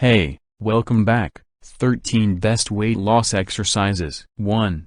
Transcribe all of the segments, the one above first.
Hey, welcome back. 13 Best Weight Loss Exercises. 1.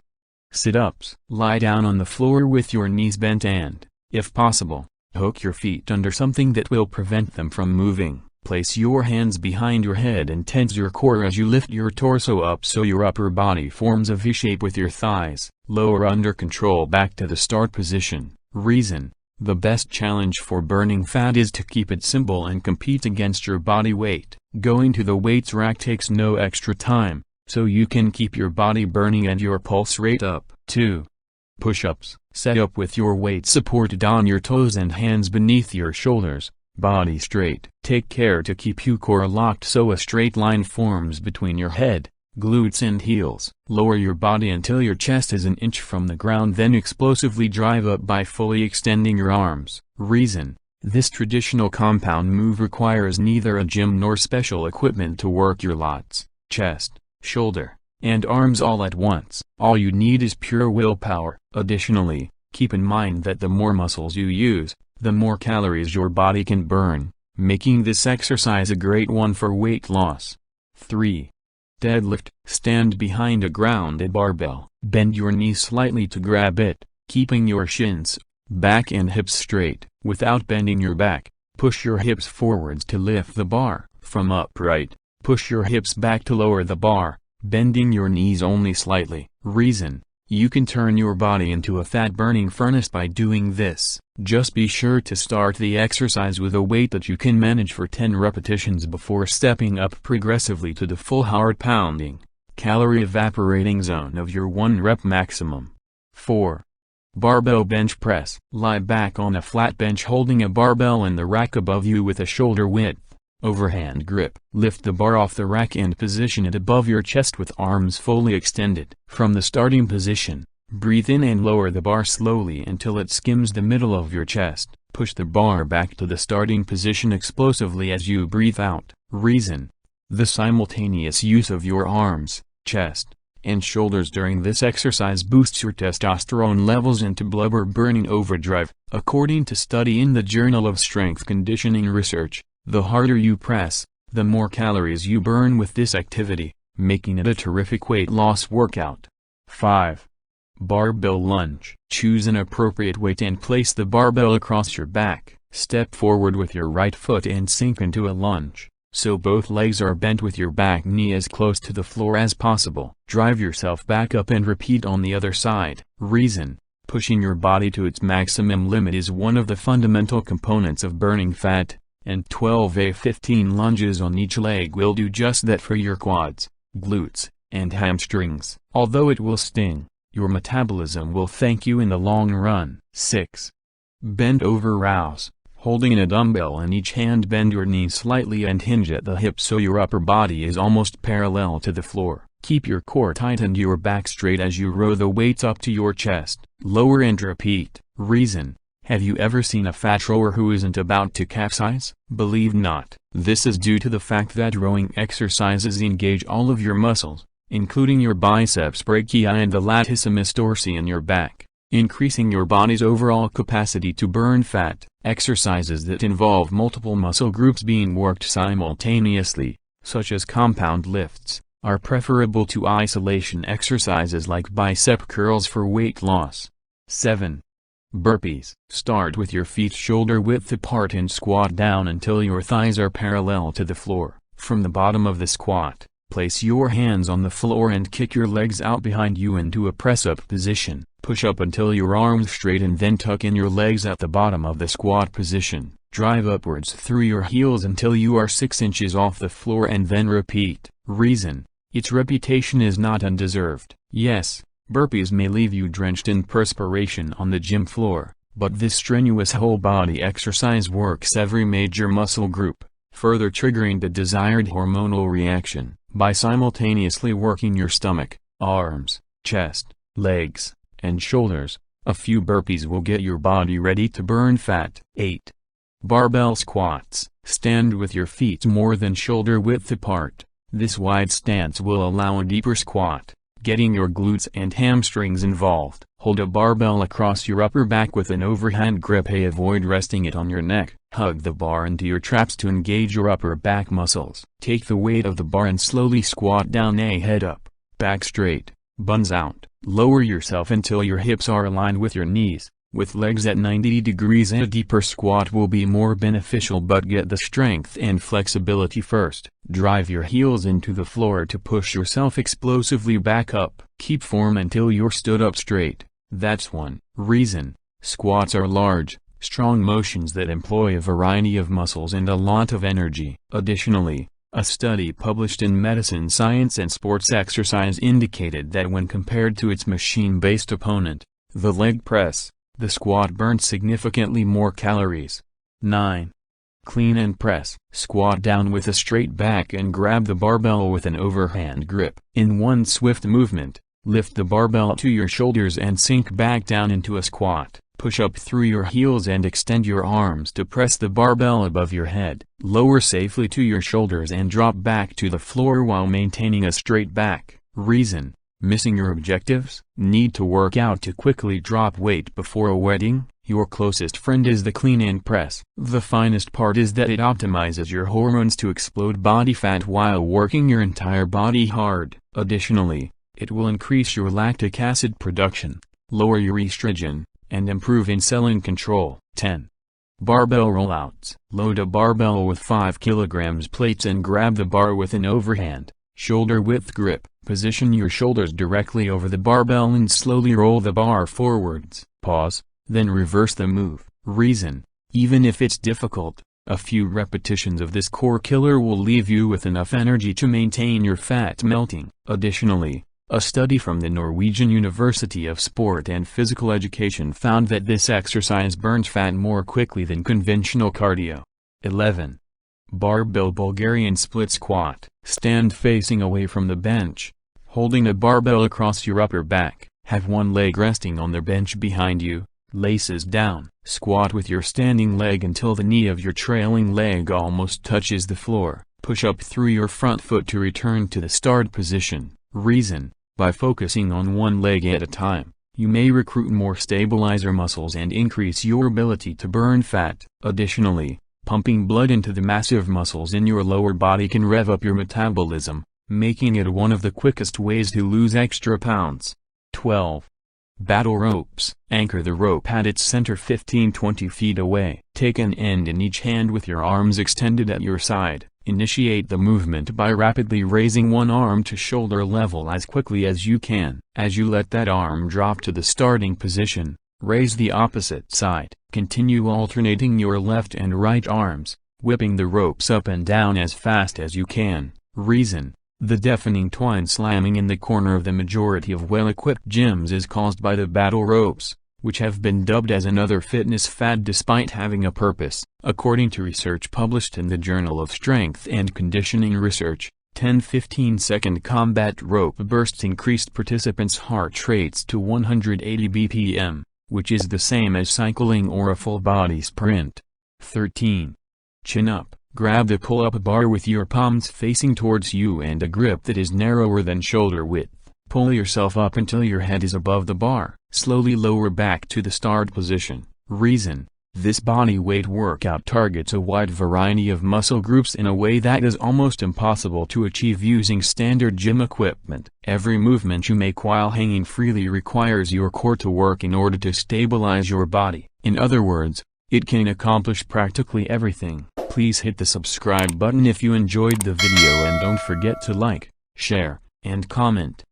Sit-ups. Lie down on the floor with your knees bent and, if possible, hook your feet under something that will prevent them from moving. Place your hands behind your head and tense your core as you lift your torso up so your upper body forms a V shape with your thighs. Lower under control back to the start position. Reason: the best challenge for burning fat is to keep it simple and compete against your body weight. Going to the weights rack takes no extra time, so you can keep your body burning and your pulse rate up. 2. Push-ups. Set up with your weight supported on your toes and hands beneath your shoulders, body straight. Take care to keep your core locked so a straight line forms between your head, glutes and heels. Lower your body until your chest is an inch from the ground, then explosively drive up by fully extending your arms. Reason: this traditional compound move requires neither a gym nor special equipment to work your lats, chest, shoulder, and arms all at once. All you need is pure willpower. Additionally, keep in mind that the more muscles you use, the more calories your body can burn, making this exercise a great one for weight loss. 3. Deadlift. Stand behind a grounded barbell. Bend your knees slightly to grab it, keeping your shins, back and hips straight. Without bending your back, push your hips forwards to lift the bar. From upright, push your hips back to lower the bar, bending your knees only slightly. Reason: you can turn your body into a fat-burning furnace by doing this. Just be sure to start the exercise with a weight that you can manage for 10 repetitions before stepping up progressively to the full hard pounding, calorie evaporating zone of your 1 rep maximum. 4. Barbell bench press. Lie back on a flat bench holding a barbell in the rack above you with a shoulder width overhand grip. Lift the bar off the rack and position it above your chest with arms fully extended. From the starting position, breathe in and lower the bar slowly until it skims the middle of your chest. Push the bar back to the starting position explosively as you breathe out. Reason: the simultaneous use of your arms, chest, and shoulders during this exercise boosts your testosterone levels into blubber-burning overdrive. According to study in the Journal of Strength Conditioning Research, the harder you press, the more calories you burn with this activity, making it a terrific weight loss workout. 5. Barbell lunge. Choose an appropriate weight and place the barbell across your back. Step forward with your right foot and sink into a lunge, so both legs are bent with your back knee as close to the floor as possible. Drive yourself back up and repeat on the other side. Reason: pushing your body to its maximum limit is one of the fundamental components of burning fat, and 12-15 lunges on each leg will do just that for your quads, glutes, and hamstrings. Although it will sting, your metabolism will thank you in the long run. 6. Bend over rows. Holding a dumbbell in each hand, bend your knees slightly and hinge at the hips so your upper body is almost parallel to the floor. Keep your core tight and your back straight as you row the weights up to your chest. Lower and repeat. Reason: have you ever seen a fat rower who isn't about to capsize? Believe not. This is due to the fact that rowing exercises engage all of your muscles, including your biceps brachii and the latissimus dorsi in your back, increasing your body's overall capacity to burn fat. Exercises that involve multiple muscle groups being worked simultaneously, such as compound lifts, are preferable to isolation exercises like bicep curls for weight loss. 7. Burpees. Start with your feet shoulder width apart and squat down until your thighs are parallel to the floor. From the bottom of the squat, place your hands on the floor and kick your legs out behind you into a press-up position. Push up until your arms straighten, then tuck in your legs at the bottom of the squat position. Drive upwards through your heels until you are 6 inches off the floor and then repeat. Reason: its reputation is not undeserved. Yes, burpees may leave you drenched in perspiration on the gym floor, but this strenuous whole-body exercise works every major muscle group, further triggering the desired hormonal reaction. By simultaneously working your stomach, arms, chest, legs, and shoulders, a few burpees will get your body ready to burn fat. 8. Barbell squats. Stand with your feet more than shoulder width apart. This wide stance will allow a deeper squat, getting your glutes and hamstrings involved. Hold a barbell across your upper back with an overhand grip. Avoid resting it on your neck, Hug the bar into your traps to engage your upper back muscles. Take the weight of the bar and slowly squat down. Head up, back straight, buns out. Lower yourself until your hips are aligned with your knees, with legs at 90 degrees. A deeper squat will be more beneficial, but get the strength and flexibility first. Drive your heels into the floor to push yourself explosively back up. Keep form until you're stood up straight. That's one reason squats are large, strong motions that employ a variety of muscles and a lot of energy. Additionally, a study published in Medicine Science and Sports Exercise indicated that when compared to its machine-based opponent, the leg press, the squat burns significantly more calories. 9. Clean and press. Squat down with a straight back and grab the barbell with an overhand grip. In one swift movement, lift the barbell to your shoulders and sink back down into a squat. Push up through your heels and extend your arms to press the barbell above your head. Lower safely to your shoulders and drop back to the floor while maintaining a straight back. Reason: missing your objectives? Need to work out to quickly drop weight before a wedding? Your closest friend is the clean and press. The finest part is that it optimizes your hormones to explode body fat while working your entire body hard. Additionally, it will increase your lactic acid production, lower your estrogen, and improve insulin control. 10. Barbell rollouts. Load a barbell with 5 kg plates and grab the bar with an overhand, shoulder-width grip. Position your shoulders directly over the barbell and slowly roll the bar forwards. Pause, then reverse the move. Reason: even if it's difficult, a few repetitions of this core killer will leave you with enough energy to maintain your fat melting. Additionally, a study from the Norwegian University of Sport and Physical Education found that this exercise burns fat more quickly than conventional cardio. 11. Barbell Bulgarian split squat. Stand facing away from the bench, holding a barbell across your upper back. Have one leg resting on the bench behind you, laces down. Squat with your standing leg until the knee of your trailing leg almost touches the floor. Push up through your front foot to return to the start position. Reason: by focusing on one leg at a time, you may recruit more stabilizer muscles and increase your ability to burn fat. Additionally, pumping blood into the massive muscles in your lower body can rev up your metabolism, making it one of the quickest ways to lose extra pounds. 12. Battle ropes. Anchor the rope at its center 15-20 feet away. Take an end in each hand with your arms extended at your side. Initiate the movement by rapidly raising one arm to shoulder level as quickly as you can. As you let that arm drop to the starting position, raise the opposite side. Continue alternating your left and right arms, whipping the ropes up and down as fast as you can. Reason: the deafening twine slamming in the corner of the majority of well-equipped gyms is caused by the battle ropes, which have been dubbed as another fitness fad despite having a purpose. According to research published in the Journal of Strength and Conditioning Research, 10-15-second combat rope bursts increased participants' heart rates to 180 bpm, which is the same as cycling or a full-body sprint. 13. Chin up. Grab the pull-up bar with your palms facing towards you and a grip that is narrower than shoulder width. Pull yourself up until your head is above the bar. Slowly lower back to the start position. Reason: this body weight workout targets a wide variety of muscle groups in a way that is almost impossible to achieve using standard gym equipment. Every movement you make while hanging freely requires your core to work in order to stabilize your body. In other words, it can accomplish practically everything. Please hit the subscribe button if you enjoyed the video and don't forget to like, share, and comment.